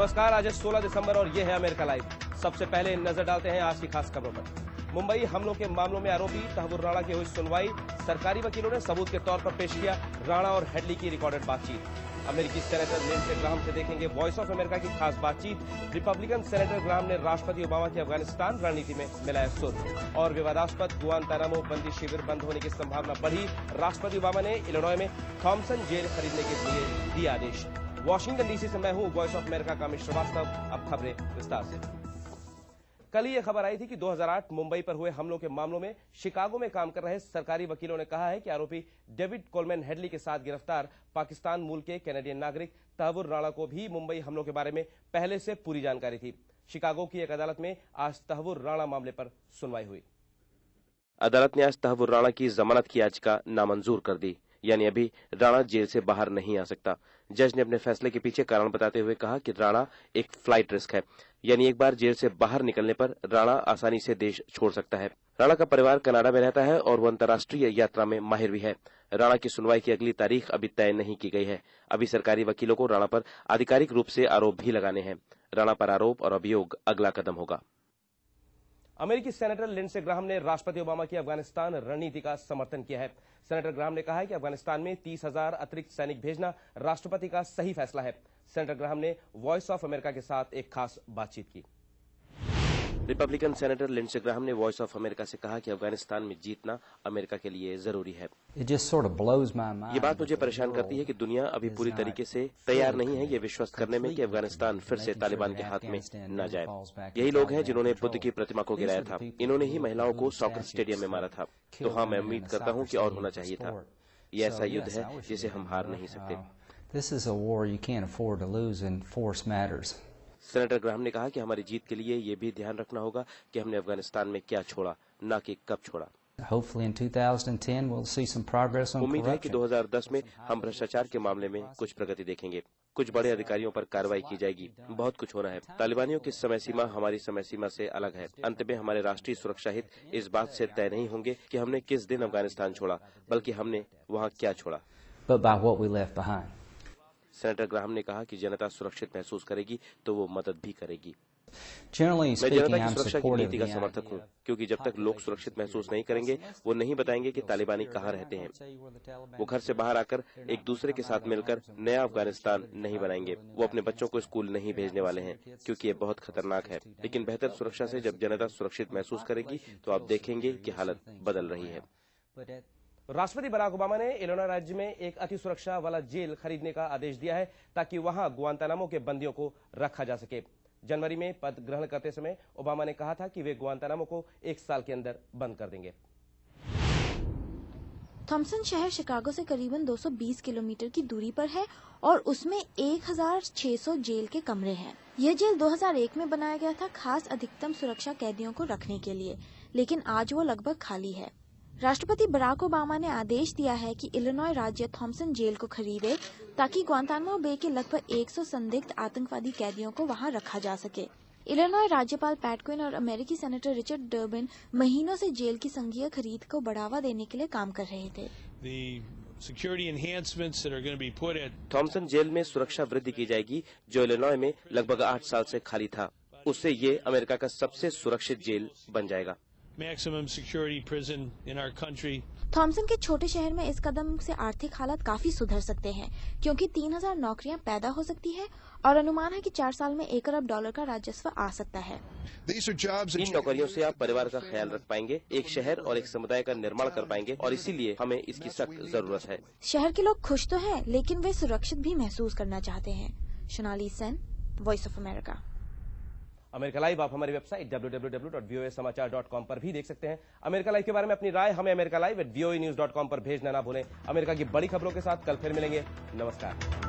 नमस्कार, आज है 16 दिसंबर और ये है अमेरिका लाइव। सबसे पहले नजर डालते हैं आज की खास खबरों पर। मुंबई हमलों के मामलों में आरोपी तहव्वुर राणा की हुई सुनवाई। सरकारी वकीलों ने सबूत के तौर पर पेश किया राणा और हेडली की रिकॉर्डेड बातचीत। अमेरिकी सेनेटर लिंडसे ग्राहम से देखेंगे वॉइस ऑफ अमेरिका की खास बातचीत। रिपब्लिकन सेनेटर ग्राहम ने राष्ट्रपति ओबामा की अफगानिस्तान रणनीति में मिलाया सुर। और विवादास्पद गुआंतानामो बंदी शिविर बंद होने की संभावना बढ़ी। राष्ट्रपति ओबामा ने इलिनॉय में थॉमसन जेल खरीदने के लिए दिया आदेश। वॉशिंगटन डीसी से मैं हूं वॉइस ऑफ अमेरिका का अमित श्रीवास्तव। अब खबरें विस्तार से। कल ही यह खबर आई थी कि 2008 मुंबई पर हुए हमलों के मामलों में शिकागो में काम कर रहे सरकारी वकीलों ने कहा है कि आरोपी डेविड कोलमैन हेडली के साथ गिरफ्तार पाकिस्तान मूल के कैनेडियन नागरिक तहव्वुर राणा को भी मुंबई हमलों के बारे में पहले से पूरी जानकारी थी। शिकागो की एक अदालत में आज तहव्वुर राणा मामले पर सुनवाई हुई। अदालत ने आज तहव्वुर राणा की जमानत की याचिका नामंजूर कर दी, यानी अभी राणा जेल से बाहर नहीं आ सकता। जज ने अपने फैसले के पीछे कारण बताते हुए कहा कि राणा एक फ्लाइट रिस्क है, यानी एक बार जेल से बाहर निकलने पर राणा आसानी से देश छोड़ सकता है। राणा का परिवार कनाडा में रहता है और वो अंतर्राष्ट्रीय यात्रा में माहिर भी है। राणा की सुनवाई की अगली तारीख अभी तय नहीं की गई है। अभी सरकारी वकीलों को राणा पर आधिकारिक रूप से आरोप भी लगाने हैं। राणा पर आरोप और अभियोग अगला कदम होगा। अमेरिकी सेनेटर लिंडसे ग्राहम ने राष्ट्रपति ओबामा की अफगानिस्तान रणनीति का समर्थन किया है। सेनेटर ग्राहम ने कहा है कि अफगानिस्तान में 30,000 अतिरिक्त सैनिक भेजना राष्ट्रपति का सही फैसला है। सेनेटर ग्राहम ने वॉइस ऑफ अमेरिका के साथ एक खास बातचीत की। रिपब्लिकन सेनेटर लिंडसे ग्राहम ने वॉइस ऑफ अमेरिका से कहा कि अफगानिस्तान में जीतना अमेरिका के लिए जरूरी है। ये बात मुझे परेशान करती है कि दुनिया अभी पूरी तरीके से तैयार नहीं है ये विश्वास करने में कि अफगानिस्तान फिर से तालिबान के हाथ में न जाए। यही लोग हैं जिन्होंने बुद्ध की प्रतिमा को गिराया था। इन्होंने ही महिलाओं को सॉकर स्टेडियम में मारा था। तो हाँ, मैं उम्मीद करता हूँ कि और होना चाहिए था। ये ऐसा युद्ध है जिसे हम हार नहीं सकते। सेनेटर ग्राहम ने कहा कि हमारी जीत के लिए ये भी ध्यान रखना होगा कि हमने अफगानिस्तान में क्या छोड़ा, न कि कब छोड़ा। उम्मीद है कि 2010 में हम भ्रष्टाचार के मामले में कुछ प्रगति देखेंगे। कुछ बड़े अधिकारियों पर कार्रवाई की जाएगी। बहुत कुछ होना है। तालिबानियों की समय सीमा हमारी समय सीमा से अलग है। अंत में हमारे राष्ट्रीय सुरक्षा हित इस बात से तय नहीं होंगे कि हमने किस दिन अफगानिस्तान छोड़ा, बल्कि हमने वहाँ क्या छोड़ा। सेनेटर ग्राहम ने कहा कि जनता सुरक्षित महसूस करेगी तो वो मदद भी करेगी। मैं जनता की सुरक्षा की नीति का समर्थक हूँ, क्योंकि जब तक लोग सुरक्षित महसूस नहीं करेंगे वो नहीं बताएंगे कि तालिबानी कहाँ रहते हैं। वो घर से बाहर आकर एक दूसरे के साथ मिलकर नया अफगानिस्तान नहीं बनाएंगे। वो अपने बच्चों को स्कूल नहीं भेजने वाले हैं, क्योंकि ये बहुत खतरनाक है। लेकिन बेहतर सुरक्षा से जब जनता सुरक्षित महसूस करेगी तो आप देखेंगे कि हालत बदल रही है। राष्ट्रपति बराक ओबामा ने इलिनॉय राज्य में एक अति सुरक्षा वाला जेल खरीदने का आदेश दिया है ताकि वहां गुआंतानामो के बंदियों को रखा जा सके। जनवरी में पद ग्रहण करते समय ओबामा ने कहा था कि वे गुआंतानामो को 1 साल के अंदर बंद कर देंगे। थॉमसन शहर शिकागो से करीबन 220 किलोमीटर की दूरी पर है और उसमें 1,600 जेल के कमरे हैं। यह जेल 2001 में बनाया गया था खास अधिकतम सुरक्षा कैदियों को रखने के लिए, लेकिन आज वो लगभग खाली है। राष्ट्रपति बराक ओबामा ने आदेश दिया है कि इलिनॉय राज्य थॉमसन जेल को खरीदे ताकि गुआंतानामो बे के लगभग 100 संदिग्ध आतंकवादी कैदियों को वहां रखा जा सके। इलिनॉय राज्यपाल पैट क्विन और अमेरिकी सेनेटर रिचर्ड डर्बिन महीनों से जेल की संघीय खरीद को बढ़ावा देने के लिए काम कर रहे थे। थॉमसन जेल में सुरक्षा वृद्धि की जाएगी, जो इलिनॉय में लगभग 8 साल से खाली था। उससे ये अमेरिका का सबसे सुरक्षित जेल बन जाएगा। थॉमसन के छोटे शहर में इस कदम से आर्थिक हालात काफी सुधर सकते हैं, क्योंकि 3,000 नौकरियां पैदा हो सकती है और अनुमान है कि 4 साल में $1 अरब का राजस्व आ सकता है। इन नौकरियों से आप परिवार का ख्याल रख पाएंगे, एक शहर और एक समुदाय का निर्माण कर पाएंगे, और इसीलिए हमें इसकी सख्त जरूरत है। शहर के लोग खुश तो हैं, लेकिन वे सुरक्षित भी महसूस करना चाहते हैं। Sonali Sen, voice of America. America live आप हमारी वेबसाइट www.voasamachaar.com पर भी देख सकते हैं। अमेरिका लाइव के बारे में अपनी राय हमें americalive@voanews.com पर भेजना ना भूलें। अमेरिका की बड़ी खबरों के साथ कल फिर मिलेंगे। नमस्कार।